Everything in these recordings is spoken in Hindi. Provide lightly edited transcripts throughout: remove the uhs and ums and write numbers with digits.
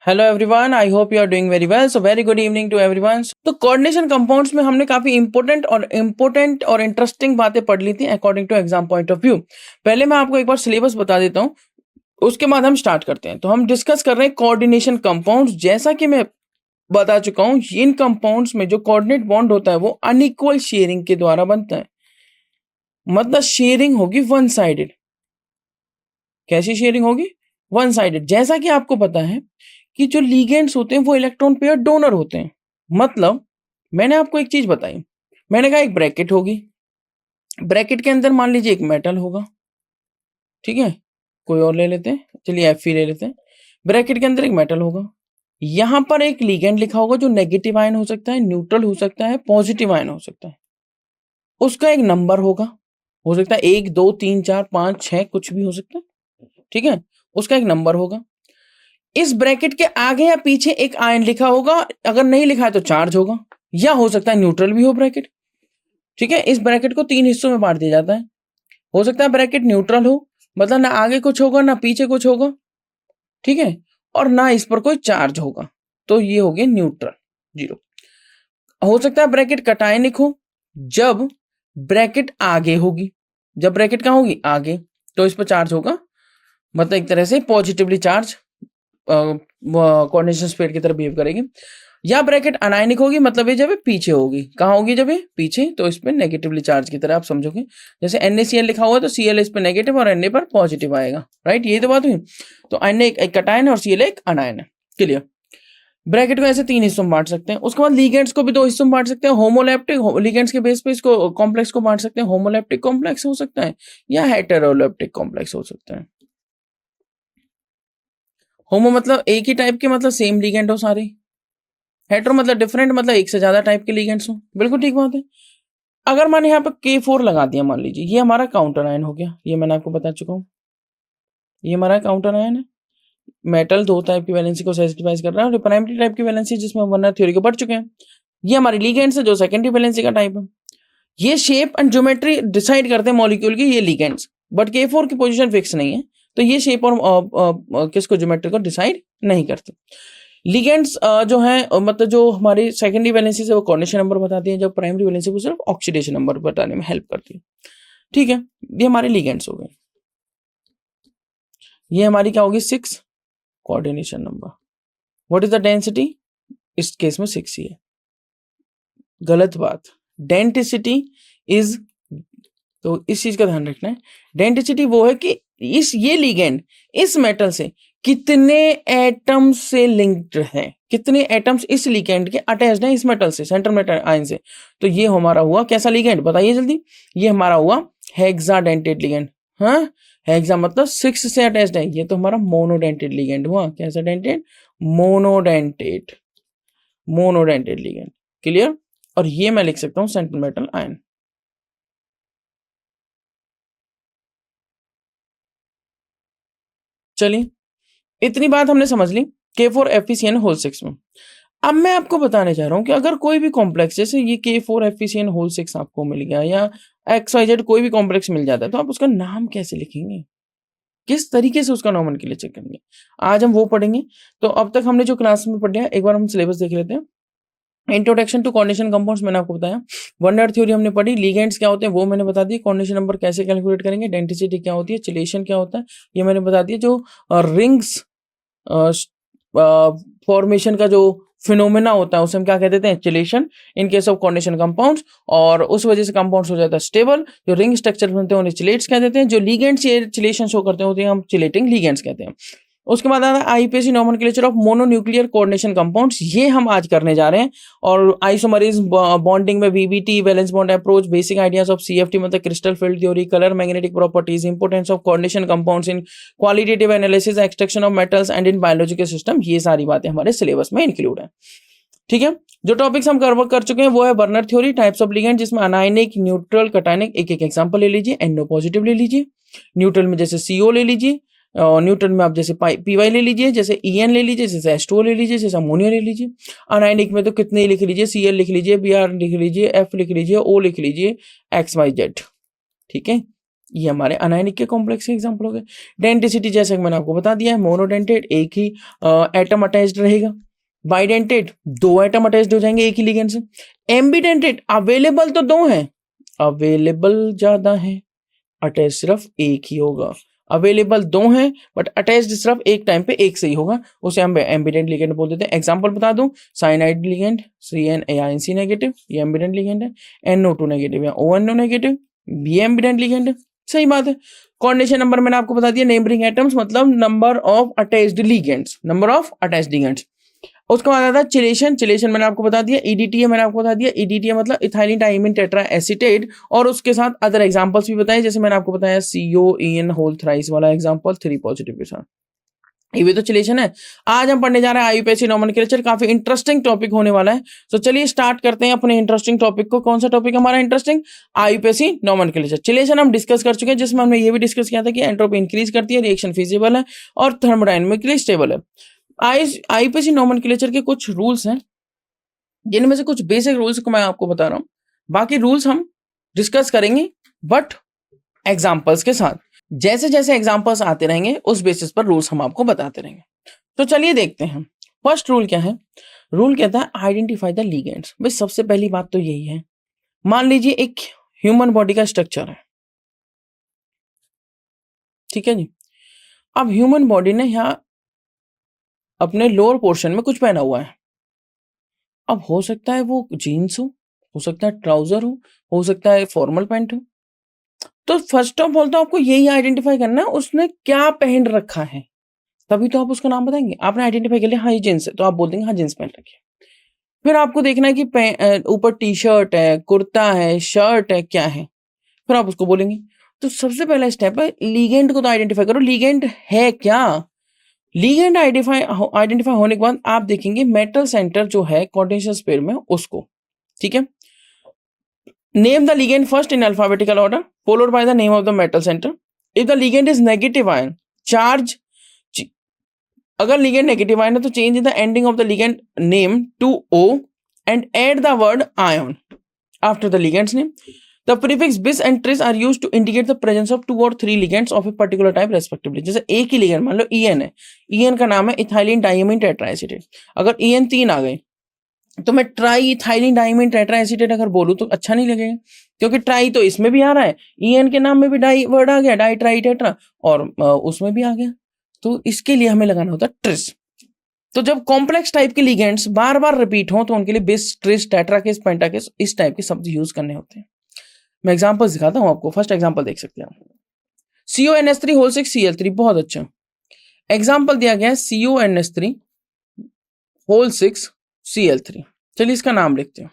Hello everyone, I hope you are doing very well. So very good evening to everyone. तो कोऑर्डिनेशन कंपाउंड्स में हमने काफी इंपॉर्टेंट और इंटरेस्टिंग बातें पढ़ ली थी according to exam point of view. पहले मैं आपको एक बार सिलेबस बता देता हूँ, उसके बाद हम स्टार्ट करते हैं। तो हम डिस्कस कर रहे हैं कोऑर्डिनेशन कंपाउंड्स। जैसा कि मैं बता चुका हूँ, इन कंपाउंड्स में जो कोऑर्डिनेट बॉन्ड होता है वो अनइक्वल शेयरिंग के द्वारा बनता है। मतलब शेयरिंग होगी वन साइडेड। कैसी शेयरिंग होगी? One sided. जैसा कि आपको पता है कि जो लिगेंड्स होते हैं वो इलेक्ट्रॉन पेयर डोनर होते हैं। मतलब मैंने आपको एक चीज बताई, मैंने कहा एक ब्रैकेट होगी, ब्रैकेट के अंदर मान लीजिए एक मेटल होगा, ठीक है, कोई और ले लेते हैं, चलिए Fe ले लेते हैं। ब्रैकेट के अंदर एक मेटल होगा, यहां पर एक लिगेंड लिखा होगा जो नेगेटिव आयन हो सकता है, न्यूट्रल हो सकता है, पॉजिटिव आयन हो सकता है। उसका एक नंबर होगा, हो सकता है 1 2 3 4 5 6, कुछ भी हो सकता है, ठीक है। उसका एक नंबर होगा। इस ब्रैकेट के आगे या पीछे एक आयन लिखा होगा, अगर नहीं लिखा है तो चार्ज होगा, या हो सकता है न्यूट्रल भी हो ब्रैकेट, ठीक है। इस ब्रैकेट को 3 हिस्सों में बांट दिया जाता है। हो सकता है ब्रैकेट न्यूट्रल हो, मतलब ना आगे कुछ होगा ना पीछे कुछ होगा, ठीक है, और ना इस पर कोई चार्ज होगा, तो ये हो गया न्यूट्रल, 0। हो सकता है ब्रैकेट कटायनिक हो, जब ब्रैकेट आगे होगी, जब ब्रैकेट कहाँ होगी? आगे, तो इस पर चार्ज होगा, मतलब एक तरह से पॉजिटिवली चार्ज कोऑर्डिनेशन स्पेयर की तरह बिहेव करेगी। या ब्रैकेट अनायनिक होगी, मतलब ये जब ये पीछे होगी, कहाँ होगी? जब ये पीछे, तो इस पे नेगेटिवली चार्ज की तरह आप समझोगे। जैसे NaCl लिखा हुआ तो Cl इस पे नेगेटिव और Na पर पॉजिटिव आएगा, राइट। ये तो बात हुई। तो Na एक कटायन और Cl एक अनायन है, क्लियर। ब्रैकेट को ऐसे 3 हिस्सों में बांट सकते हैं। उसके बाद लिगेंड्स को भी 2 हिस्सों में बांट सकते हैं। होमोलैप्टिक लिगेंड्स के बेस पे इसको कॉम्प्लेक्स को बांट सकते हैं। होमोलैप्टिक कॉम्प्लेक्स हो सकता है या हेटेरोलैप्टिक कॉम्प्लेक्स हो सकता है। होमो मतलब एक ही टाइप के, मतलब सेम लिगेंड हो सारे। हेटेरो मतलब डिफरेंट, मतलब एक से ज्यादा टाइप के लिगेंड्स हो। बिल्कुल ठीक बात है। अगर मैंने यहाँ पे K4 लगा दिया, मान लीजिए ये हमारा काउंटर आयन हो गया, ये मैंने आपको बता चुका हूँ, ये हमारा काउंटर आयन है। मेटल 2 टाइप की वैलेंसी को सेंसिटाइज कर रहा है, और प्राइमरी टाइप की वैलेंसी जिसमें वर्नर थ्योरी को पढ़ चुके हैं। ये हमारी लिगेंड्स है जो सेकेंडरी वैलेंसी का टाइप है। ये शेप एंड ज्योमेट्री डिसाइड करते हैं मॉलिक्यूल की, ये लिगेंड्स। बट K4 की पोजीशन फिक्स नहीं है, तो ये शेप और किसको, ज्योमेट्री को डिसाइड नहीं करते। लिगेंड्स जो है मतलब जो हमारी सेकेंडरी वैलेंसी से वो कोऑर्डिनेशन नंबर बताती है, जब प्राइमरी वैलेंसी को सिर्फ ऑक्सीडेशन नंबर बताने में हेल्प करती है, ठीक है। ये हमारे लिगेंड्स हो गए। ये हमारी क्या होगी? 6 coordination number. What is the density? इस केस में 6 ही है। गलत बात, डेंसिटी इज, तो इस चीज का ध्यान रखना है। डेंसिटी वो है कि ये लिगेंड इस मेटल से कितने एटम्स से लिंक्ड है, कितने एटम्स इस लिगेंड के अटैच्ड हैं इस मेटल से, सेंट्रल मेटल आयन से। तो ये हमारा हुआ कैसा लिगेंड, बताइए जल्दी। ये हमारा हुआ हेक्साडेंटेट लिगेंड। हाँ, हेक्सा मतलब 6 से अटैच्ड है, ये तो हमारा मोनोडेंटेट लिगेंड हुआ। कैसा dentate? Monodentate, monodentate ligand, clear. और ये मैं लिख सकता हूं सेंट्रल मेटल आयन। चलिए, इतनी बात हमने समझ ली K4 FeCN होल 6 में। अब मैं आपको बताने जा रहा हूं कि अगर कोई भी कॉम्प्लेक्स, जैसे ये K4 FeCN होल 6 आपको मिल गया, या XYZ कोई भी कॉम्प्लेक्स मिल जाता है, तो आप उसका नाम कैसे लिखेंगे, किस तरीके से उसका नोमेनक्लेचर करेंगे, आज हम वो पढ़ेंगे। तो अब तक हमने जो क्लास में पढ़ा, एक बार हम सिलेबस देख लेते हैं। इंट्रोडक्शन टू कोऑर्डिनेशन कंपाउंड्स मैंने आपको बताया। वर्नर थ्योरी हमने पढ़ी। लिगेंड्स क्या होते हैं वो मैंने बता दी। कोऑर्डिनेशन नंबर कैसे कैलकुलेट करेंगे। डेंसिटी क्या होती है, चिलेशन क्या होता है, ये मैंने बता दिया। जो रिंग्स फॉर्मेशन का जो फिनोमेना होता है उसे हम क्या कह देते हैं? Chelation, in case of coordination compounds. और उस वजह से कंपाउंड्स हो जाता है स्टेबल। जो रिंग स्ट्रक्चर बनते हैं उन्हें चिलेट्स कह देते हैं। जो लिगेंड्स ये चिलेशन शो करते हैं हम चिलेटिंग लिगेंड्स कहते हैं। उसके बाद आता है IUPAC nomenclature of mononuclear coordination compounds, ये हम आज करने जा रहे हैं। और आइसोमरेज बॉन्डिंग में VBT, valence bond approach, basic ideas of CFT मतलब crystal field theory, colour magnetic properties, importance of coordination compounds in qualitative analysis, extraction of metals and in biological system, ये सारी बातें हमारे सिलेबस में इंक्लूड है, ठीक है। जो टॉपिक्स हम कवर कर चुके हैं वो है Werner theory, types of ligand, जिसमें अनायनिक, न्यूट्रल, कटायनिक, एक एक एग्जांपल ले लीजिए। NO पॉजिटिव ले लीजिए, न्यूट्रल में जैसे CO ले लीजिए, और न्यूट्रल में आप जैसे PY ले लीजिए, जैसे EN ले लीजिए, जैसे H2O ले लीजिए, जैसे अमोनिया ले लीजिए। अनायनिक में तो कितने ही लिख लीजिए, Cl लिख लीजिए, Br लिख लीजिए, F लिख लीजिए, O लिख लीजिए, XYZ, ठीक है। ये हमारे अनायनिक के कॉम्प्लेक्स के एग्जांपल हो गए। डेंटिसिटी जैसे कि मैंने आपको बता दिया है, मोनोडेंटेट एक ही एटम अटैच्ड रहेगा, बाइडेंटेट दो एटम अटैच्ड हो जाएंगे एक ही लिगेंड से, एम्बिडेंटेट अवेलेबल तो दो हैं, अवेलेबल ज्यादा है, अटैच सिर्फ एक ही होगा, अवेलेबल दो हैं बट अटैच्ड सिर्फ एक टाइम पे एक से ही होगा, उसे हम एम्बिडेंट लिगेंड बोल देते हैं। एग्जांपल बता दूं, साइनाइड लिगेंड CnAnC नेगेटिव, ये एम्बिडेंट लिगेंड है, NO2 नेगेटिव या ONO नेगेटिव, ये एम्बिडेंट लिगेंड है। सही बात है। कोऑर्डिनेशन नंबर मैंने आपको बता दिया, नेबरिंग एटम्स मतलब number of attached ligands, number of attached ligands. उसके बाद आता है चिलेशन, चिलेशन मैंने आपको बता दिया, EDTA मैंने आपको बता दिया, EDTA मतलब इथाइलिन डाइमीन टेट्रा एसीटेट, और उसके साथ अदर एग्जांपल्स भी बताए, जैसे मैंने आपको बताया COEN होल थ्राइस वाला एग्जांपल 3 पॉजिटिव के साथ, ये भी तो चिलेशन है। आज हम पढ़ने जा रहे हैं IUPAC नोमेनक्लेचर, काफी इंटरेस्टिंग टॉपिक होने वाला है। तो चलिए स्टार्ट करते हैं अपने इंटरेस्टिंग टॉपिक को। कौन सा टॉपिक हमारा इंटरेस्टिंग? IUPAC nomenclature. चिलेशन हम डिस्कस कर चुके हैं, जिसमें हमने ये भी डिस्कस किया था कि एंट्रोपी इंक्रीज करती है, रिएक्शन फिजिबल है और थर्मोडायनेमिकली स्टेबल है। IUPAC नोमेनक्लेचर के कुछ रूल्स हैं, जिनमें से कुछ बेसिक रूल्स को मैं आपको बता रहा हूं, बाकी रूल्स हम डिस्कस करेंगे बट एग्जांपल्स के साथ। जैसे जैसे एग्जांपल्स आते रहेंगे उस बेसिस पर रूल्स हम आपको बताते रहेंगे। तो चलिए देखते हैं। फर्स्ट रूल क्या है? रूल कहता है आइडेंटिफाई द लिगेंड्स। भाई सबसे पहली बात तो यही है, मान लीजिए एक ह्यूमन बॉडी का स्ट्रक्चर है, ठीक है जी। अब ह्यूमन बॉडी ने यहां अपने लोअर पोर्शन में कुछ पहना हुआ है। अब हो सकता है वो जीन्स हो सकता है ट्राउजर हो सकता है फॉर्मल पैंट हो। तो फर्स्ट ऑफ ऑल तो आपको यही आइडेंटिफाई करना है उसने क्या पहन रखा है, तभी तो आप उसका नाम बताएंगे। आपने आइडेंटिफाई कर लिया हाँ ये जींस है, तो आप बोल देंगे हाँ जींस पहन रखी है। फिर आपको देखना है कि ऊपर टी शर्ट है, कुर्ता है, शर्ट है, क्या है, फिर आप उसको बोलेंगे। तो सबसे पहला स्टेप है लीगेंड को तो आइडेंटिफाई करो, लीगेंड है क्या। लीगेंड आइडेंटिफाई होने के बाद आप देखेंगे मेटल सेंटर जो है कोऑर्डिनेशन पेयर में उसको, ठीक है। Name the ligand first in alphabetical order followed by the name of the metal center. If the ligand is negative ion charge, अगर ligand negative ion है तो change the ending of the ligand name to O and add the word ion after the ligand's name. The prefix bis and tris are used to indicate the presence of 2 or 3 ligands of a particular type respectively. जैसे एक ही ligand मान लो EN है, EN का नाम है इथाइलिन डाइमीन टेट्राएसिटेट। अगर EN 3 आ गए तो मैं try ethylene diamine tetra acetate अगर बोलूं तो अच्छा नहीं लगेगा, क्योंकि ट्राई तो इसमें भी आ रहा है, EN के नाम में भी डाई वर्ड आ गया, डाई ट्राई टेट्रा, और उसमें भी आ गया, तो इसके लिए हमें लगाना होता है ट्रिस। तो जब कॉम्प्लेक्स टाइप के लिगेंड्स बार बार रिपीट हो तो उनके लिए बिस, ट्रिस, टेट्राकिस, पेंटाकिस इस टाइप के शब्द यूज करने होते हैं। मैं एग्जाम्पल दिखाता हूं आपको। फर्स्ट एग्जाम्पल देख सकते हैं, CONS3 होल 6 Cl3, बहुत अच्छा एग्जाम्पल दिया गया है, CONS3 होल 6 Cl3। चलिए इसका नाम लिखते हैं।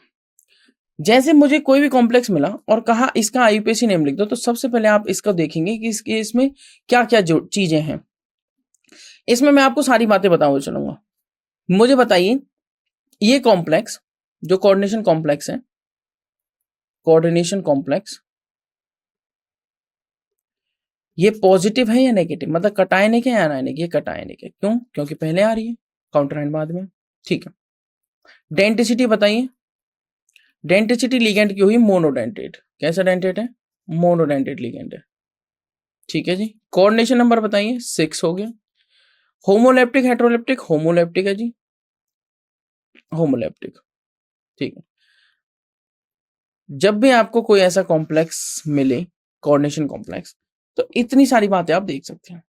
जैसे मुझे कोई भी कॉम्प्लेक्स मिला और कहा इसका IUPAC नेम लिख दो, तो सबसे पहले आप इसका देखेंगे कि इसमें क्या क्या जो चीजें हैं। इसमें मैं आपको सारी बातें बताऊं चलूंगा। मुझे बताइए ये कॉम्प्लेक्स जो कोऑर्डिनेशन कॉम्प्लेक्स है, कोऑर्डिनेशन कॉम्प्लेक्स ये पॉजिटिव है या नेगेटिव, मतलब कटायनिक है या अनायनिक? ये कटायनिक है। क्यों? क्योंकि पहले आ रही है, काउंटर आयन बाद में, ठीक है। डेंटिसिटी बताइए, डेंटिसिटी लिगेंड की हुई मोनोडेंटेट। कैसा डेंटेट है? मोनोडेंटेट लिगेंड है, ठीक है जी। कोऑर्डिनेशन नंबर बताइए, 6 हो गया। Homoleptic heteroleptic? होमोलेप्टिक है जी, होमोलेप्टिक, ठीक है। जब भी आपको कोई ऐसा कॉम्प्लेक्स मिले, कोऑर्डिनेशन कॉम्प्लेक्स, तो इतनी सारी बातें आप देख सकते हैं।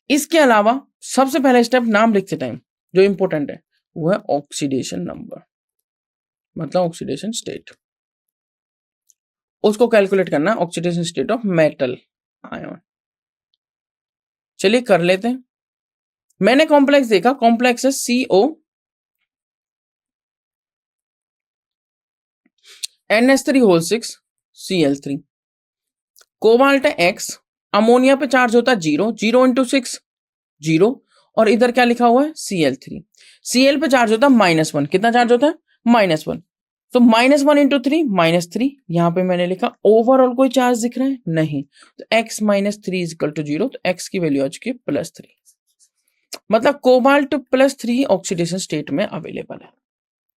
इसके अलावा सबसे पहला स्टेप नाम लिखते टाइम जो इंपॉर्टेंट है वो है ऑक्सीडेशन नंबर, मतलब ऑक्सीडेशन स्टेट। उसको कैलकुलेट करना, oxidation state of metal ion. चलिए कर लेते हैं। मैंने कॉम्प्लेक्स देखा, कॉम्प्लेक्स है CO NH3 whole 6 Cl3। Cobalt है X, अमोनिया पे चार्ज होता है 0, 0 इंटू 6 0, और इधर क्या लिखा हुआ है Cl3। Cl पे चार्ज होता है -1, कितना चार्ज होता है? -1, तो -1 इंटू 3 -3। यहां पे मैंने लिखा ओवरऑल कोई चार्ज दिख रहा है नहीं, तो x -3 इज इक्वल टू 0, तो x की वैल्यू आ चुकी है +3, मतलब कोबाल्ट +3 ऑक्सीडेशन स्टेट में अवेलेबल है।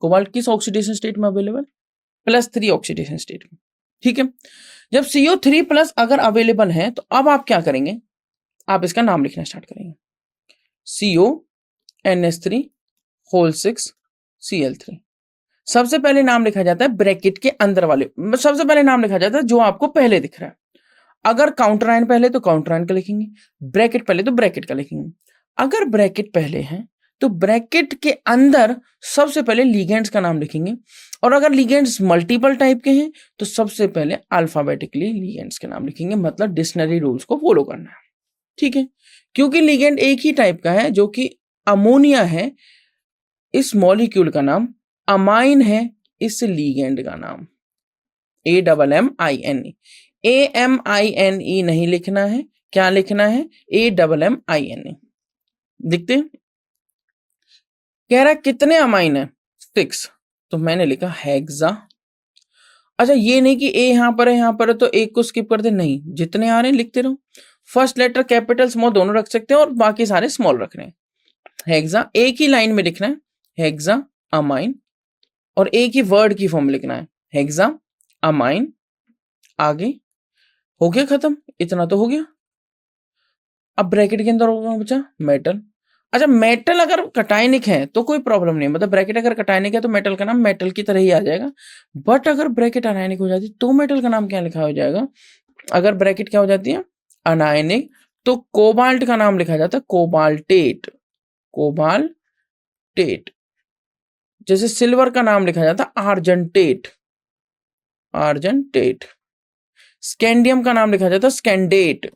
कोबाल्ट किस ऑक्सीडेशन स्टेट में अवेलेबल? +3 ऑक्सीडेशन स्टेट में। ठीक है। जब CO3+ अगर अवेलेबल है तो अब आप क्या करेंगे, आप इसका नाम लिखना स्टार्ट करेंगे, CONS3 6Cl3। सबसे पहले नाम लिखा जाता है ब्रैकेट के अंदर वाले, सबसे पहले नाम लिखा जाता है जो आपको पहले दिख रहा है। अगर काउंटर आयन पहले तो काउंटर आयन का लिखेंगे, ब्रैकेट पहले तो ब्रैकेट का लिखेंगे। अगर ब्रैकेट पहले है तो ब्रैकेट के अंदर सबसे पहले लिगेंड्स का नाम लिखेंगे, और अगर लिगेंड्स मल्टीपल टाइप के हैं तो सबसे पहले अल्फाबेटिकली लिगेंड्स के नाम लिखेंगे, मतलब डिक्शनरी रूल्स को फॉलो करना है। ठीक है, क्योंकि लिगेंड एक ही टाइप का है जो कि अमोनिया है, इस मॉलिक्यूल का नाम अमाइन है, इस लिगेंड का नाम AMMINE। AMINE नहीं लिखना है, क्या लिखना है, AMMINE। दिखते हैं? कह रहा है कितने अमाइन है, 6, तो मैंने लिखा हेक्सा। अच्छा, ये नहीं कि ए यहां पर है यहां पर है तो एक को स्किप कर दे, नहीं, जितने आ रहे हैं लिखते रहो। फर्स्ट लेटर कैपिटल स्मॉल दोनों रख सकते हैं और बाकी सारे स्मॉल रख रहे हैं। हेक्सा एक ही लाइन में लिखना है, हेक्सा अमाइन, और एक ही वर्ड की फॉर्म में लिखना है, हेक्सा अमाइन। आगे हो गया खत्म, इतना तो हो गया। अब ब्रैकेट के अंदर होगा बचा मेटल। अच्छा, मेटल अगर कटायनिक है तो कोई प्रॉब्लम नहीं, मतलब ब्रैकेट अगर कटायनिक है तो मेटल का नाम मेटल की तरह ही आ जाएगा। बट अगर ब्रैकेट अनायनिक हो जाती तो मेटल का नाम क्या लिखा हो जाएगा, अगर ब्रैकेट क्या हो जाती है अनायनिक, तो कोबाल्ट का नाम लिखा जाता है कोबाल्टेट, कोबाल्टेट। जैसे सिल्वर का नाम लिखा जाता है आर्जेंटेट, आर्जेंटेट। स्कैंडियम का नाम लिखा जाता है स्कैंडेट,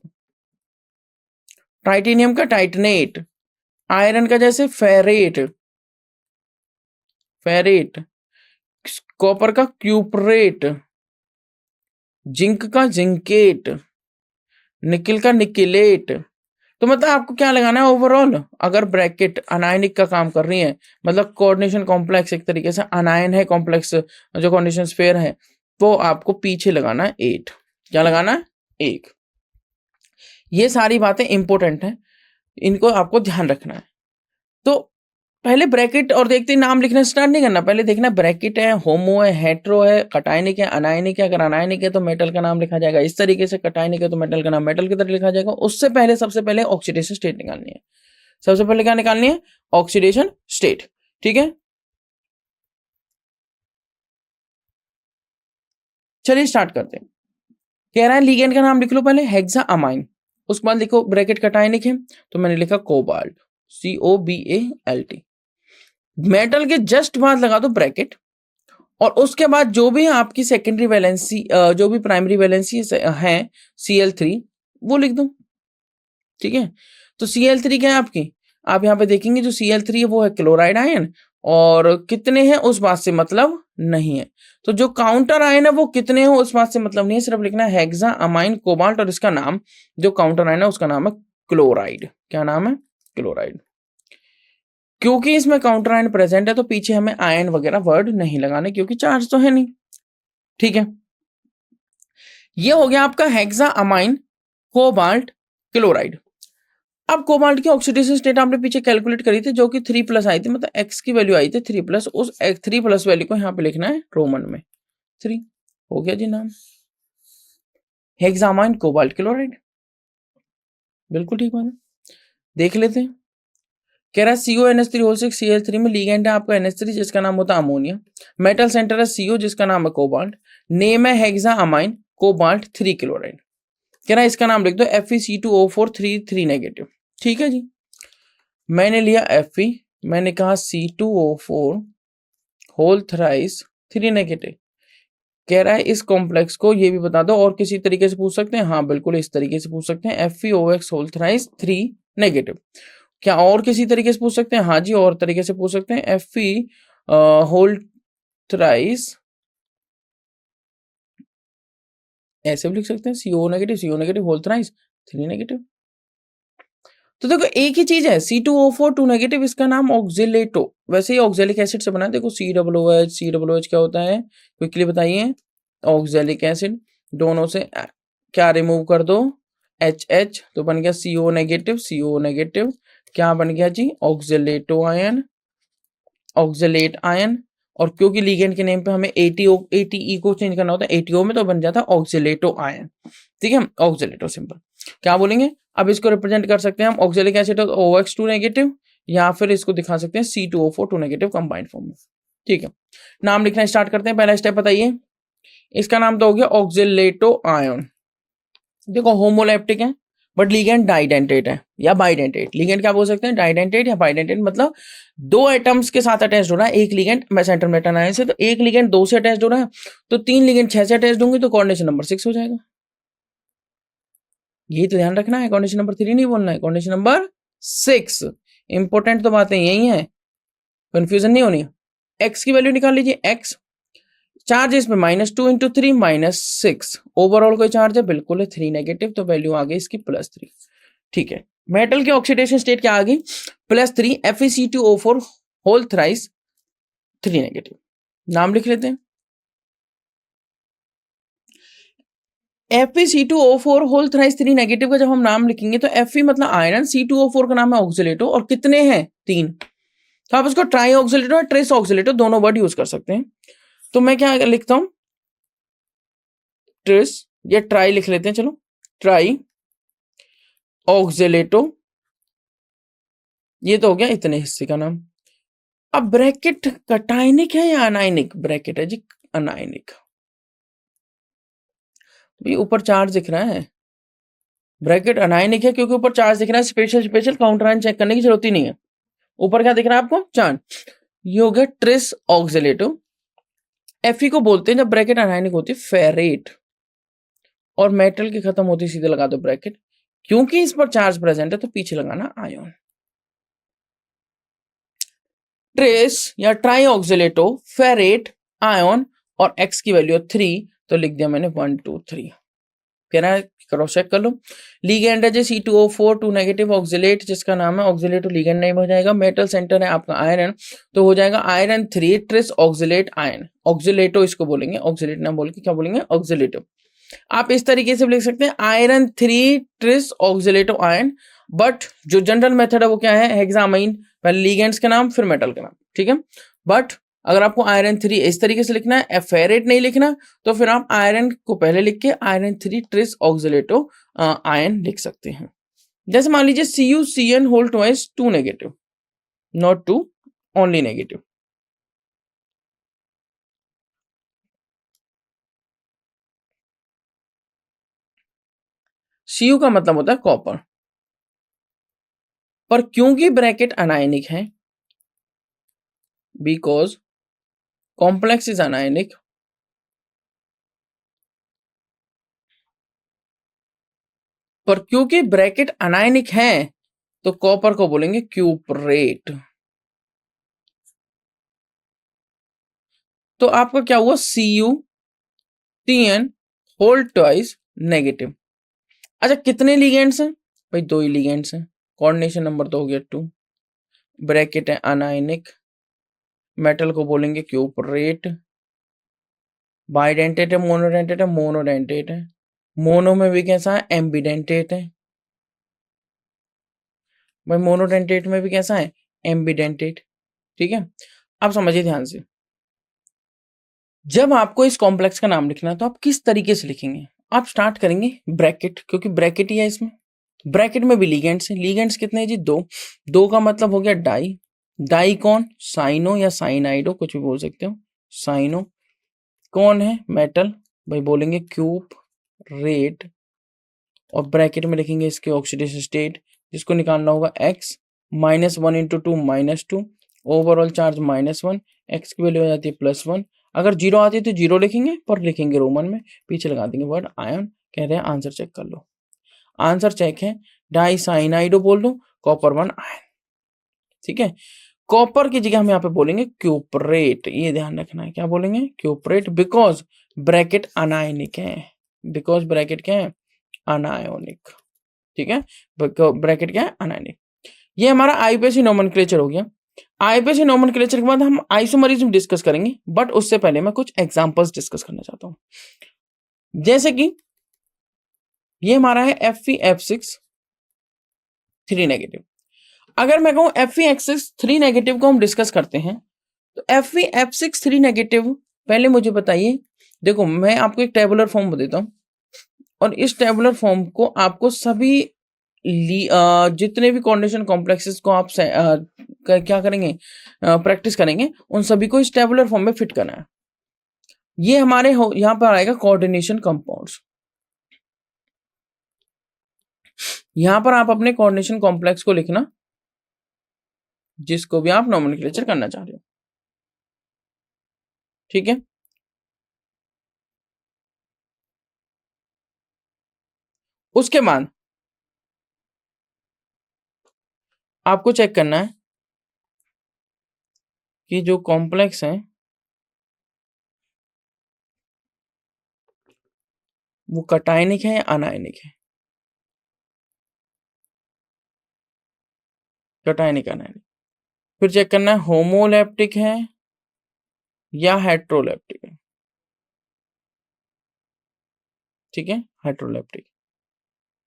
टाइटेनियम का टाइटनेट, आयरन का जैसे फेरेट, फेरेट, कॉपर का क्यूपरेट, जिंक का जिंकेट, निकिल का निकिलेट। तो मतलब आपको क्या लगाना है ओवरऑल, अगर ब्रैकेट अनायनिक का काम कर रही है, मतलब कोऑर्डिनेशन कॉम्प्लेक्स एक तरीके से अनायन है, कॉम्प्लेक्स जो कोऑर्डिनेशन स्फीयर है, तो आपको पीछे लगाना है 8। क्या लगाना है, 1। ये सारी बातें इंपॉर्टेंट हैं, इनको आपको ध्यान रखना है। तो पहले ब्रैकेट और देखते नाम लिखना स्टार्ट नहीं करना, पहले देखना ब्रैकेट है, होमो है, हेट्रो है, कटायनिक है, अनायनिक है। अगर अनायनिक है तो मेटल का नाम लिखा जाएगा इस तरीके से, कटायनिक है तो मेटल का नाम मेटल की तरह लिखा जाएगा। उससे पहले सबसे पहले ऑक्सीडेशन स्टेट निकालनी है। सबसे पहले क्या निकालनी है, ऑक्सीडेशन स्टेट। ठीक है, चलिए स्टार्ट करते हैं। कह रहा है लिगेंड का नाम लिख लो पहले, हेक्सा अमाइन। उसके बाद लिखो ब्रैकेट कटायनिक है तो मैंने लिखा कोबाल्ट, COBALT। मेटल के जस्ट बाद लगा दो ब्रैकेट, और उसके बाद जो भी आपकी सेकेंडरी वैलेंसी जो भी प्राइमरी वैलेंसी है Cl3 वो लिख दो। ठीक है, तो Cl3 क्या है आपकी, आप यहाँ पे देखेंगे जो Cl3 है वो है क्लोराइड आयन, और कितने हैं उस बात से मतलब नहीं है। तो जो काउंटर आयन है वो कितने हैं उस बात से मतलब नहीं है, सिर्फ लिखना है हेक्सा अमाइन कोबाल्ट, और इसका नाम जो काउंटर आयन है उसका नाम है क्लोराइड। क्या नाम है, क्लोराइड। क्योंकि इसमें काउंटर आयन प्रेजेंट है तो पीछे हमें आयन वगैरह वर्ड नहीं लगाने, क्योंकि चार्ज तो है नहीं। ठीक है, ये हो गया आपका हेक्सा अमाइन कोबाल्ट क्लोराइड। अब कोबाल्ट की ऑक्सीडेशन स्टेट आपने पीछे कैलकुलेट करी थी जो कि 3+ आई थी, मतलब एक्स की वैल्यू आई थी 3+, उस 3+ वैल्यू को यहाँ पे लिखना है रोमन में 3। हो गया जी नाम, हेक्सा अमाइन कोबाल्ट क्लोराइड। बिल्कुल ठीक बात है, देख लेते हैं। कह रहा है CONS3 Cl3 में लिगेंड है आपका NH3 जिसका नाम होता है अमोनिया, मेटल सेंटर है CO जिसका नाम है कोबाल्ट, नेम है हेक्सा अमाइन कोबाल्ट 3 क्लोराइड। कह रहा है इसका नाम लिख दो FeC2O4 3 नेगेटिव। ठीक है जी, मैंने लिया Fe, मैंने कहा C2O4 होल थ्राइस 3 नेगेटिव। कह रहा है इस कॉम्प्लेक्स को ये भी बता दो, और किसी तरीके से पूछ सकते हैं, हाँ बिल्कुल इस तरीके से पूछ सकते हैं, FeOX होल थ्राइस 3 नेगेटिव। क्या और किसी तरीके से पूछ सकते हैं, हाँ जी और तरीके से पूछ सकते हैं, Fe होल थ्राइस ऐसे भी लिख सकते हैं, CO negative whole thrice 3 negative. तो देखो एक ही चीज है, C2O4 2 नेगेटिव, इसका नाम ऑक्सिलेटो, वैसे ही ऑक्जेलिक एसिड से बना है। देखो COOH क्या होता है, क्विकली बताइए। ऑक्जेलिक एसिड, दोनों से क्या रिमूव कर दो, HH, तो बन गया CO नेगेटिव, क्या बन गया जी, ऑक्सिलेटो आयन, ऑक्सिलेट आयन। और क्योंकि लिगेंड के नेम पे हमें ATE को चेंज करना होता है ATO में, तो बन जाता है ऑक्सिलेटो आयन। ठीक है, ऑक्सिलेटो सिंपल क्या बोलेंगे। अब इसको रिप्रेजेंट कर सकते हैं हम ऑक्सिलिक एसिड OX2 नेगेटिव, या फिर इसको दिखा सकते हैं C2O4 2 नेगेटिव कंबाइंड फॉर्म में। ठीक है, नाम लिखना स्टार्ट करते हैं। पहला स्टेप बताइए, इसका नाम तो हो गया ऑक्सिलेटो आयन। देखो होमोलैप्टिक है बट लिगेंड डाइडेंटेट है या बाइडेंटेट। लिगेंड क्या बोल सकते हैं, डाइडेंटेट या बाइडेंटेट, मतलब दो एटम्स के साथ अटैच हो रहा है। एक लिगेंड सेंटर मेटल आयन से, तो एक लिगेंड 2 से अटैच हो रहा है, तो 3 लिगेंड 6 से अटैच होंगे, तो कोऑर्डिनेशन नंबर 6 हो जाएगा। ये तो ध्यान रखना है, कोऑर्डिनेशन नंबर 3 नहीं बोलना है, कोऑर्डिनेशन नंबर 6। इंपॉर्टेंट तो बातें यही है, कंफ्यूजन नहीं होनी। एक्स की वैल्यू निकाल लीजिए, एक्स चार्ज इसमें -2 × 3 -6, ओवरऑल कोई चार्ज है, बिल्कुल है 3 नेगेटिव, तो वैल्यू आ गई इसकी +3। ठीक है, मेटल की ऑक्सीडेशन स्टेट क्या आ गई, +3 FeC2O4 होल थ्राइस 3 नेगेटिव। नाम लिख लेते हैं, FeC2O4 होल थ्राइस 3 नेगेटिव का जब हम नाम लिखेंगे तो Fe मतलब आयरन, C2O4 का नाम है ऑक्सिलेटो, और कितने हैं 3, तो आप इसको ट्राई ऑक्सिलेटो और ट्रेस ऑक्सिलेटो दोनों वर्ड यूज कर सकते हैं। तो मैं क्या लिखता हूं, ट्रेस या ट्राई लिख लेते हैं, चलो ट्राई ऑक्सिलेटो, ये तो हो गया इतने हिस्से का नाम। अब ब्रैकेट कटायनिक है या अनायनिक, ब्रैकेट है जी अनायनिक। ये ऊपर चार्ज दिख रहा है, ब्रैकेट अनायनिक है क्योंकि ऊपर चार्ज दिख रहा है, स्पेशल काउंटर आयन चेक करने की जरूरत ही नहीं है। ऊपर क्या दिख रहा है आपको, चार्ज। ये हो गया ट्रेस ऑक्सिलेटो। Fe को बोलते हैं जब ब्रैकेट अनायनिक होती है फेरेट, और मेटल की खत्म होती सीधे लगा दो ब्रैकेट, क्योंकि इस पर चार्ज प्रेजेंट है तो पीछे लगाना आयन। ट्रेस या ट्राई ऑक्सिलेटो फेरेट आयन, और x की वैल्यू 3, तो लिख दिया मैंने 1 2 3। कह रहा है क्रॉस चेक कर लो। लिगेंड है C2O4 2 नेगेटिव ऑक्सिलेट, जिसका नाम है ऑक्सिलेटो, लिगेंड नेम हो जाएगा। मेटल सेंटर है आपका आयरन, तो हो जाएगा आयरन 3 ट्रेस ऑक्सिलेट आयन, ऑक्सिलेटो इसको बोलेंगे, ऑक्सिलेट ना बोल के क्या बोलेंगे, ऑक्सिलेटो। आप इस तरीके से लिख सकते हैं आयरन 3 ट्रेस ऑक्सिलेटो आयन, बट जो जनरल मेथड है वो क्या है, हेक्सामाइन, पहले लिगेंड्स के नाम फिर मेटल के नाम। ठीक है, बट अगर आपको आयरन 3 इस तरीके से लिखना है, फेरेट नहीं लिखना, तो फिर आप आयरन को पहले लिख के आयरन 3 ट्रेस ऑक्सिलेटो आयन लिख सकते हैं। जैसे मान लीजिए CuCN whole twice 2 negative, not 2 only negative. Cu का मतलब होता है कॉपर, पर क्योंकि ब्रैकेट अनायनिक है, बिकॉज कॉम्प्लेक्स इज अनायनिक, पर क्योंकि ब्रैकेट अनायनिक है तो कॉपर को बोलेंगे क्यूपरेट। तो आपका क्या हुआ, CuCN होल ट्वाइस नेगेटिव। अच्छा कितने लिगेंड्स हैं भाई, 2 ही लिगेंड्स हैं, कोऑर्डिनेशन नंबर तो हो गया 2, ब्रैकेट है अनायनिक, मेटल को बोलेंगे क्यूपरेट, बाइडेंटेट है मोनोडेंटेट है, मोनोडेंटेट है, मोनो में भी कैसा है, एम्बिडेंटेट है भाई, मोनोडेंटेट में भी कैसा है, एम्बिडेंटेट। ठीक है, आप समझिए ध्यान से, जब आपको इस कॉम्प्लेक्स का नाम लिखना है तो आप किस तरीके से लिखेंगे, आप स्टार्ट करेंगे ब्रैकेट, क्योंकि ब्रैकेट ही है इसमें, ब्रैकेट में भी लिगेंड्स हैं, लिगेंड्स कितने हैं जी, 2, 2 का मतलब हो गया डाई, डाई कौन, साइनो या साइनाइडो कुछ भी बोल सकते हो, साइनो कौन है, मेटल, भाई बोलेंगे क्यूब रेट, और ब्रैकेट में लिखेंगे इसके ऑक्सीडेशन स्टेट, जिसको निकालना होगा x, -1 × 2 -2, ओवरऑल चार्ज -1, x की वैल्यू हो जाती है +1। अगर 0 आती है तो 0 लिखेंगे, पर लिखेंगे रोमन में, पीछे लगा देंगे वर्ड आयन। कह रहे हैं आंसर चेक कर लो, आंसर चेक है डाइसाइनाइडो बोल दो, कॉपर 1 आयन। ठीक है, कॉपर की जगह हम यहाँ पे बोलेंगे क्यूपरेट, ये ध्यान रखना है, क्या बोलेंगे, क्यूपरेट, बिकॉज ब्रैकेट अनायनिक है, बिकॉज ब्रैकेट क्या है, अनायोनिक। ठीक है, ब्रैकेट क्या है, अनायनिक। ये हमारा आईपीएसी नोमेनक्लेचर हो गया। आईपीएसी नोमेनक्लेचर के बाद हम आइसोमरिज्म डिस्कस करेंगे, बट उससे पहले मैं कुछ एग्जांपल्स डिस्कस करना चाहता हूं। जैसे कि ये हमारा है FeF6 3 नेगेटिव। अगर मैं कहूं FeX6 3 नेगेटिव को हम डिस्कस करते हैं, तो Fe3 नेगेटिव, पहले मुझे बताइए, देखो मैं आपको एक टेबुलर फॉर्म देता हूँ और इस टेबुलर फॉर्म को आपको सभी जितने भी कोऑर्डिनेशन कॉम्प्लेक्सेस को आप क्या करेंगे, प्रैक्टिस करेंगे, उन सभी को इस टेबुलर फॉर्म में फिट करना है। ये हमारे यहाँ पर आएगा कोऑर्डिनेशन कंपाउंड्स। यहां पर आप अपने कोऑर्डिनेशन कॉम्प्लेक्स को लिखना जिसको भी आप नोमेनक्लेचर करना चाह रहे हो, ठीक है। उसके बाद आपको चेक करना है कि जो कॉम्प्लेक्स है वो कटायनिक है या अनायनिक है। Cationic anionic. फिर चेक करना है होमोलैप्टिक है या हेट्रोलैप्टिक है, ठीक है, हेट्रोलैप्टिक।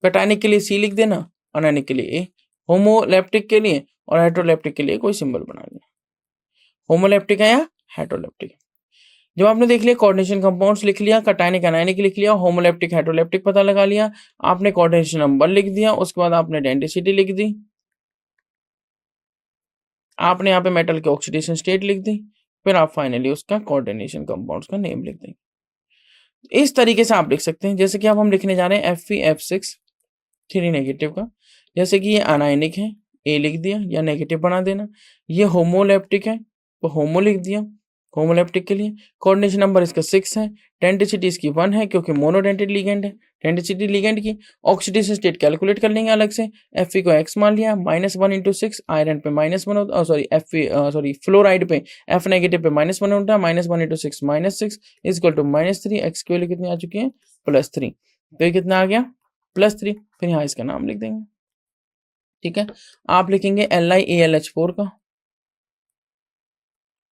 कटायनिक के लिए सी लिख देना, अनायनिक के लिए ए, होमोलैप्टिक के लिए और हेट्रोलैप्टिक के लिए कोई सिंबल बना देना। होमोलैप्टिक है या हेट्रोलैप्टिक। जब आपने देख लिया कोऑर्डिनेशन कंपाउंड्स लिख लिया, कटायनिक अनायनिक लिख लिया, होमोलैप्टिक हेट्रोलैप्टिक पता लगा लिया, आपने कोऑर्डिनेशन नंबर लिख दिया, उसके बाद आपने डेंसिटी लिख दी, आपने यहाँ पे मेटल के ऑक्सीडेशन स्टेट लिख दी, फिर आप फाइनली उसका कोऑर्डिनेशन कंपाउंड्स का नेम लिख देंगे। इस तरीके से आप लिख सकते हैं। जैसे कि अब हम लिखने जा रहे हैं Fe(F6) 3 नेगेटिव का। जैसे कि ये अनायनिक है, ए लिख दिया या नेगेटिव बना देना। ये होमोलैप्टिक है तो होमो लिख दिया, होमोलैप्टिक के लिए। कोऑर्डिनेशन नंबर इसका 6 है, डेंसिटी इसकी 1 है क्योंकि मोनोडेंटेड लिगेंड है। डेंसिटी लिगेंड की ऑक्सीडेशन स्टेट कैलकुलेट कर लेंगे अलग से। Fe को x मान लिया, -1 × 6, आयरन पे -1 होता है, सॉरी फ्लोराइड पे F नेगेटिव पे -1 होता है, -1 × 6 -6 इक्वल टू -3। एक्स की वैल्यू कितनी आ चुकी है, +3। तो ये कितना आ गया, +3। फिर यहाँ इसका नाम लिख देंगे, ठीक है। आप लिखेंगे LiAlH4 का,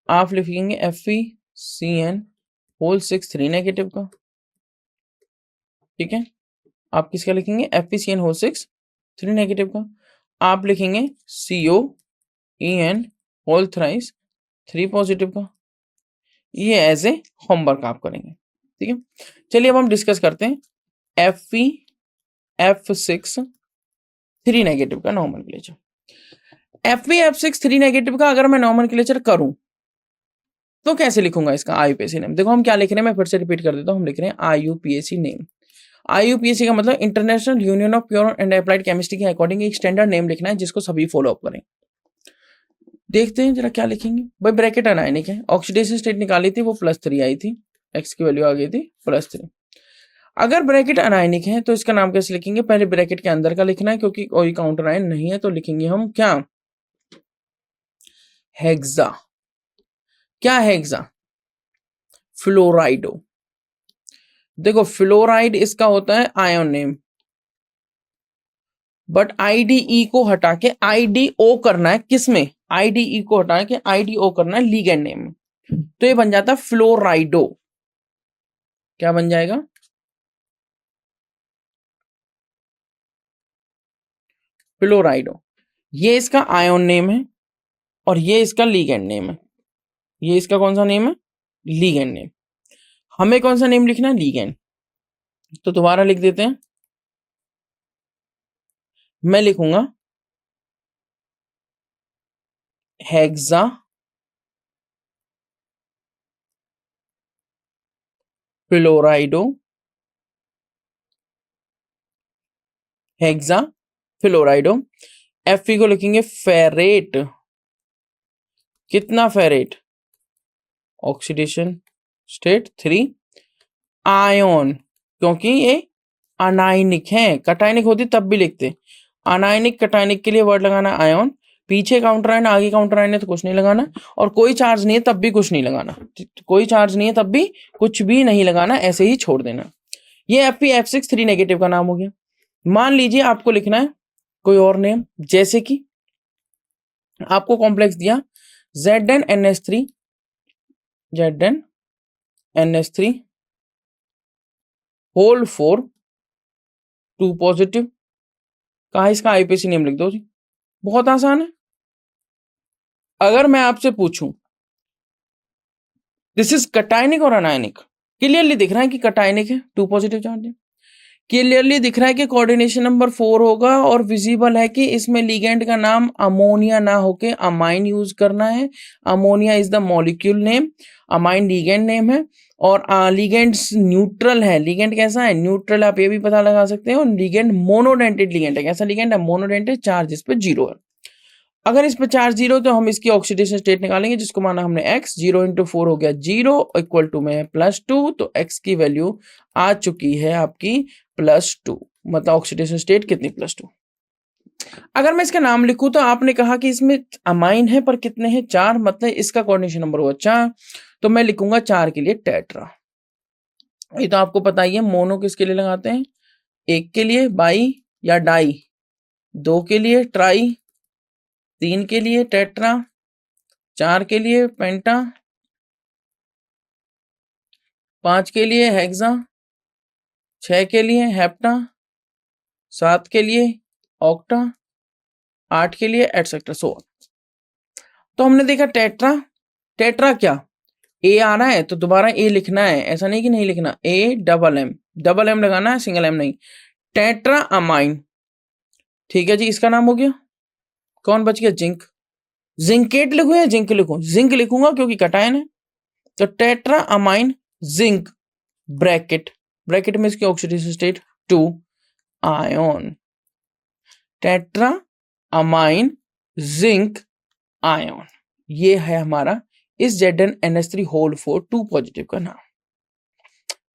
आप लिखेंगे FeCN(6) 3 नेगेटिव का, ठीक है। आप किसका लिखेंगे, FeCN(6) 3 नेगेटिव का। आप लिखेंगे COEN(3) 3 पॉजिटिव का। ये एज ए होमवर्क आप करेंगे, ठीक है। चलिए अब हम डिस्कस करते हैं Fe(F6) 3 नेगेटिव का नोमेनक्लेचर। Fe(F6) 3 नेगेटिव का अगर मैं नोमेनक्लेचर करूं तो कैसे लिखूंगा इसका IUPAC नेम। देखो हम क्या लिख रहे हैं, मैं फिर से रिपीट कर देता हूं। हम लिख रहे हैं IUPAC नेम। IUPAC का मतलब international union of pure and applied chemistry के अकॉर्डिंग एक स्टैंडर्ड नेम लिखना है जिसको सभी फॉलो अप करें। देखते हैं जरा क्या लिखेंगे। भाई ब्रैकेट अनायनिक है, ऑक्सीडेशन स्टेट निकाली थी वो +3 आई थी, एक्स की वैल्यू आ गई थी +3। अगर ब्रैकेट अनायनिक है तो इसका नाम कैसे लिखेंगे, पहले ब्रैकेट के अंदर का लिखना है क्योंकि कोई काउंटर आयन नहीं है, तो लिखेंगे हम क्या, हेक्सा। क्या हेक्सा, फ्लोराइडो। देखो फ्लोराइड इसका होता है आयन नेम, बट IDE को हटा के IDO करना है, किसमें, IDE को हटा के IDO करना है लीगेंड नेम में, तो ये बन जाता है फ्लोराइडो। क्या बन जाएगा, फ्लोराइडो। ये इसका आयन नेम है और ये इसका लीगेंड नेम है। ये इसका कौन सा नेम है, लीगेंड नेम। हमें कौन सा नेम लिखना है, लीगेंड। तो दोबारा लिख देते हैं, मैं लिखूंगा हेक्सा फ्लोराइडो, हेक्सा फ्लोराइडो। Fe को लिखेंगे फेरेट। कितना फेरेट, ऑक्सीडेशन स्टेट 3, आयन, क्योंकि ये अनायनिक है, कटायनिक होती तब भी लिखते। अनायनिक कटायनिक के लिए वर्ड लगाना आयन, पीछे काउंटर आयन आगे काउंटर आयन है तो कुछ नहीं लगाना, और कोई चार्ज नहीं है तब भी कुछ नहीं लगाना, कोई चार्ज नहीं है तब भी कुछ भी नहीं लगाना, ऐसे ही छोड़ देना। ये Fe(F6) 3 नेगेटिव का नाम हो गया। मान लीजिए आपको लिखना है कोई और नेम, जैसे कि आपको कॉम्प्लेक्स दिया ZnNH3 होल 4 2 पॉजिटिव। कहा इसका IUPAC नेम लिख दो जी, बहुत आसान है। अगर मैं आपसे पूछूं दिस इज कटायनिक और अनायनिक। क्लियरली दिख रहा है कि कटायनिक है, 2 पॉजिटिव चार्ज है। क्लियरली दिख रहा है कि कोऑर्डिनेशन नंबर 4 होगा और विजिबल है कि इसमें लिगेंड का नाम अमोनिया ना होके अमाइन यूज करना है। Ammonia is the molecule name, amine ligand name है और लिगेंड न्यूट्रल है। लिगेंड कैसा है? न्यूट्रल। आप ये भी पता लगा सकते हो। लिगेंड मोनोडेंटेड लिगेंड है। कैसा लिगेंड है? मोनोडेंटेड। चार्ज इस पे 0 है। अगर इस पे चार्ज 0 तो हम इसकी ऑक्सीडेशन स्टेट निकालेंगे, जिसको माना हमने x, 0 × 4 हो गया 0 इक्वल टू में +2, तो x की वैल्यू आ चुकी है आपकी +2। मतलब ऑक्सीडेशन स्टेट कितनी? +2। अगर मैं इसका नाम लिखूं तो आपने कहा कि इसमें अमाइन है पर कितने हैं? 4, मतलब इसका कोऑर्डिनेशन नंबर हुआ 4, तो मैं लिखूंगा 4 के लिए टेट्रा। ये तो आपको पता ही है। मोनो किसके लिए लगाते हैं? 1 के लिए बाई या डाई, 2 के लिए ट्राई, 3 के लिए टेट्रा, 4 के लिए पेंटा, 5 के लिए हेक्सा, 6 के लिए हेप्टा, 7 के लिए ऑक्टा, 8 के लिए एटसेट्रा सो ऑन। तो हमने देखा टेट्रा। टेट्रा क्या? ए आ रहा है तो दोबारा ए लिखना है, ऐसा नहीं कि नहीं लिखना। ए डबल एम लगाना है, सिंगल एम नहीं। Tetra amine. ठीक है जी, इसका नाम हो गया। कौन बच गया? जिंक। जिंकेट लिखूं या जिंक लिखूं? जिंक लिखूंगा क्योंकि कटायन है। तो tetra amine zinc bracket, bracket में इसकी oxidation state 2 ion. Tetra amine zinc ion, ये है हमारा इस ZnNH3 होल 4 2 पॉजिटिव का नाम।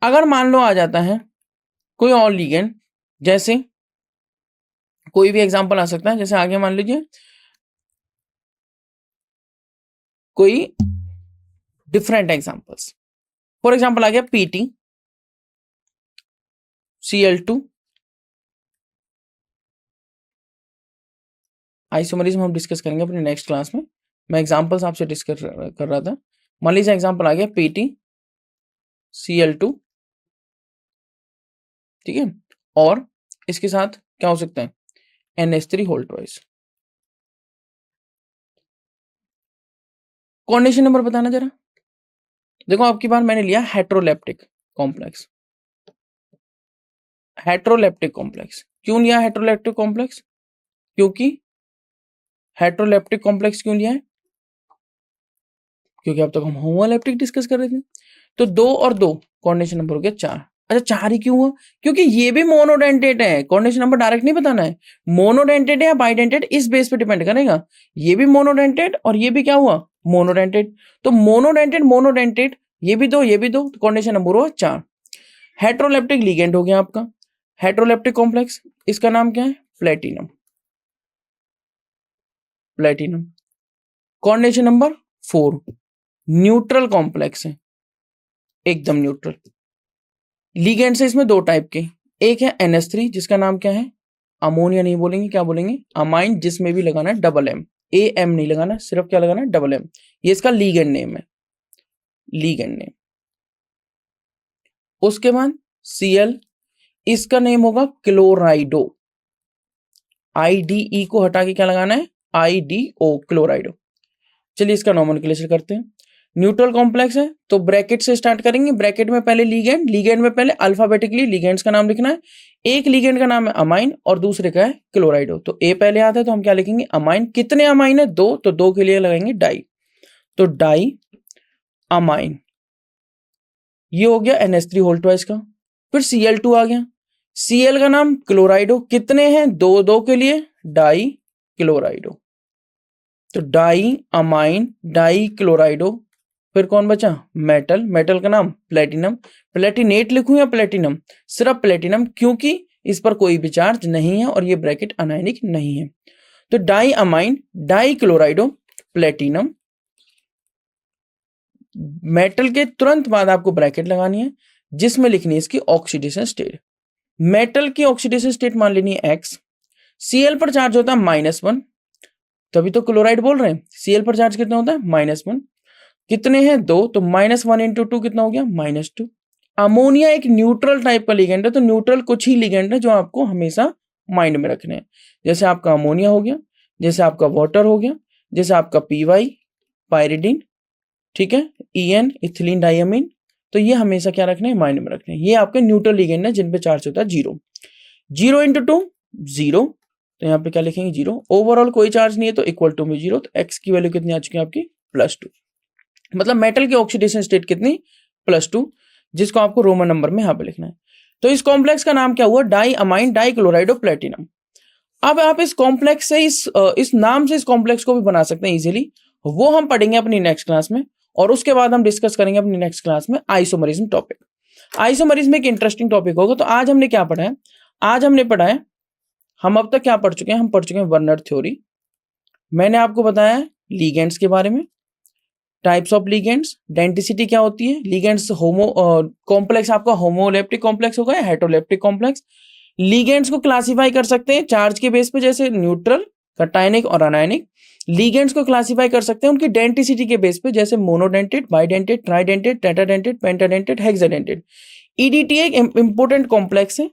अगर मान लो आ जाता है कोई और लिगेंड, जैसे कोई भी एग्जांपल आ सकता है, जैसे आगे मान लीजिए कोई डिफरेंट एग्जांपल्स। फॉर एग्जांपल आ गया PT Cl2। आइसोमरिज्म हम डिस्कस करेंगे अपने नेक्स्ट क्लास में। मैं एग्जांपल्स आपसे डिस्कस कर रहा था। मान लीजिए एग्जांपल आ गया PT Cl2, ठीक है, और इसके साथ क्या हो सकता है? NH3 whole twice. Coordination number बताना जरा। देखो आपकी बार मैंने लिया हेट्रोलेप्टिक कॉम्प्लेक्स। हेट्रोलेप्टिक कॉम्प्लेक्स क्यों लिया? हेट्रोलेप्टिक कॉम्प्लेक्स क्योंकि हेट्रोलेप्टिक कॉम्प्लेक्स क्यों लिया है? क्योंकि अब तक हम होमोलेप्टिक डिस्कस कर रहे थे। तो 2 और 2 कोऑर्डिनेशन नंबर हो गया 4। अच्छा 4 ही क्यों हुआ? क्योंकि ये भी मोनोडेंटेट है। कोऑर्डिनेशन नंबर डायरेक्ट नहीं बताना है, मोनोडेंटेट है या बाइडेंटेट इस बेस पे डिपेंड करेगा। ये भी मोनोडेंटेट और ये भी क्या हुआ? मोनोडेंटेट। तो मोनोडेंटेट मोनोडेंटेट, ये भी 2 ये भी 2, कोऑर्डिनेशन नंबर हुआ 4। हेट्रोलेप्टिक लिगेंड हो गया आपका हेट्रोलेप्टिक कॉम्प्लेक्स। इसका नाम क्या है? Platinum. Platinum coordination number 4, neutral complex है, एकदम न्यूट्रल। लिगेंड्स है इसमें 2 टाइप के। एक है NH3 जिसका नाम क्या है? अमोनिया नहीं बोलेंगे, क्या बोलेंगे? अमाइन, जिसमें भी लगाना है डबल एम। AM नहीं लगाना, सिर्फ क्या लगाना है? Double M. ये इसका लिगेंड नेम है, लिगेंड नेम। उसके बाद Cl, इसका नेम होगा क्लोराइडो। IDE को हटा के क्या लगाना है? IDO, क्लोराइडो। चलिए इसका नोमेनक्लेचर करते हैं। न्यूट्रल कॉम्प्लेक्स है तो ब्रैकेट से स्टार्ट करेंगे। ब्रैकेट में पहले लिगेंड, लिगेंड में पहले अल्फाबेटिकली लिगेंड्स का नाम लिखना है। एक लिगेंड का नाम है अमाइन और दूसरे का है क्लोराइडो। तो A पहले आता है तो हम क्या लिखेंगे? अमाइन। कितने अमाइन है? 2, तो 2 के लिए लगाएंगे डाई, तो डाई अमाइन। ये हो गया NH3 होल ट्वाइस का। फिर Cl2 आ गया। Cl का नाम क्लोराइडो। कितने हैं? 2, 2 के लिए डाई क्लोराइडो, तो डाई अमाइन डाई क्लोराइडो। फिर कौन बचा? मेटल। मेटल का नाम प्लेटिनम। प्लेटिनेट लिखूं या प्लेटिनम? सिर्फ प्लेटिनम, क्योंकि इस पर कोई भी चार्ज नहीं है और ये ब्रैकेट अनायनिक नहीं है। तो die amine die क्लोराइडो platinum. Metal के तुरंत बाद आपको ब्रैकेट लगानी है जिसमें लिखनी है इसकी ऑक्सीडेशन स्टेट। मेटल की ऑक्सीडेशन स्टेट मान लेनी है X। Cl पर चार्ज होता है -1, तभी तो क्लोराइड बोल रहे हैं। Cl पर चार्ज कितना होता है? -1। कितने हैं? 2, तो -1 × 2 कितना हो गया? -2। अमोनिया एक न्यूट्रल टाइप का लिगेंड है, तो न्यूट्रल कुछ ही लिगेंड है जो आपको हमेशा माइंड में रखने हैं। जैसे आपका अमोनिया हो गया, जैसे आपका वाटर हो गया, जैसे आपका PY पायरिडीन, ठीक है, EN इथिलीन डाइअमीन, तो ये हमेशा क्या रखना है, माइंड में रखना है। ये आपके न्यूट्रल लिगेंड है जिन पे चार्ज होता है 0। 0 इंटू 2 0, तो यहाँ पे क्या लिखेंगे 0। ओवरऑल कोई चार्ज नहीं है तो इक्वल टू में 0, तो x की वैल्यू कितनी आ चुकी है आपकी +2। मतलब मेटल की ऑक्सीडेशन स्टेट कितनी +2, जिसको आपको रोमन नंबर में यहाँ पे लिखना है। तो इस कॉम्प्लेक्स का नाम क्या हुआ, diamine dichloride of platinum. अब आप इस कॉम्प्लेक्स से इस नाम से इस कॉम्प्लेक्स को भी बना सकते हैं इजीली, वो हम पढ़ेंगे अपनी नेक्स्ट क्लास में। और उसके बाद हम डिस्कस करेंगे अपनी नेक्स्ट क्लास में आइसोमरिज्म टॉपिक। आइसोमरिज्म एक इंटरेस्टिंग टॉपिक होगा। तो आज हमने क्या पढ़ा है, आज हमने पढ़ा है, हम अब तक क्या पढ़ चुके हैं, हम पढ़ चुके हैं वर्नर थ्योरी, मैंने आपको बताया लिगेंड्स के बारे में, टाइप्स ऑफ लिगेंड्स, डेंटिसिटी क्या होती है, लिगेंड्स कॉम्प्लेक्स आपका होमोलेप्टिक कॉम्प्लेक्स होगा या हेटेरोलेप्टिक कॉम्प्लेक्स। लिगेंड्स को क्लासिफाई कर सकते हैं चार्ज के बेस पे, जैसे न्यूट्रल, कैटायनिक और अनायनिक। लिगेंड्स को क्लासिफाई कर सकते हैं उनकी डेंटिसिटी के बेस पे, जैसे monodentate, bidentate, ट्राइडेंटेड, tetradentate, पेंटाडेंटेड, hexadentate. EDT एक इंपॉर्टेंट कॉम्प्लेक्स है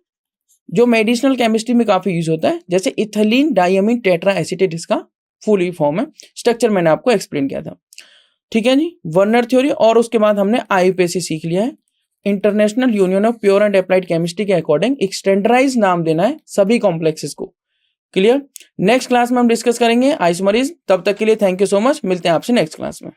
जो मेडिसिनल केमिस्ट्री में काफी यूज होता है, जैसे इथिलीन डाइअमीन टेट्रा एसीटेट इसका फुल फॉर्म है। स्ट्रक्चर मैंने आपको एक्सप्लेन किया था, ठीक है जी, वर्नर थ्योरी। और उसके बाद हमने IUPAC सीख लिया है, international union of pure and applied chemistry के अकॉर्डिंग एक स्टैंडर्डाइज नाम देना है सभी कॉम्प्लेक्सेस को। क्लियर। नेक्स्ट क्लास में हम डिस्कस करेंगे आइसोमरिज्म। तब तक के लिए थैंक यू सो मच, मिलते हैं आपसे नेक्स्ट क्लास में।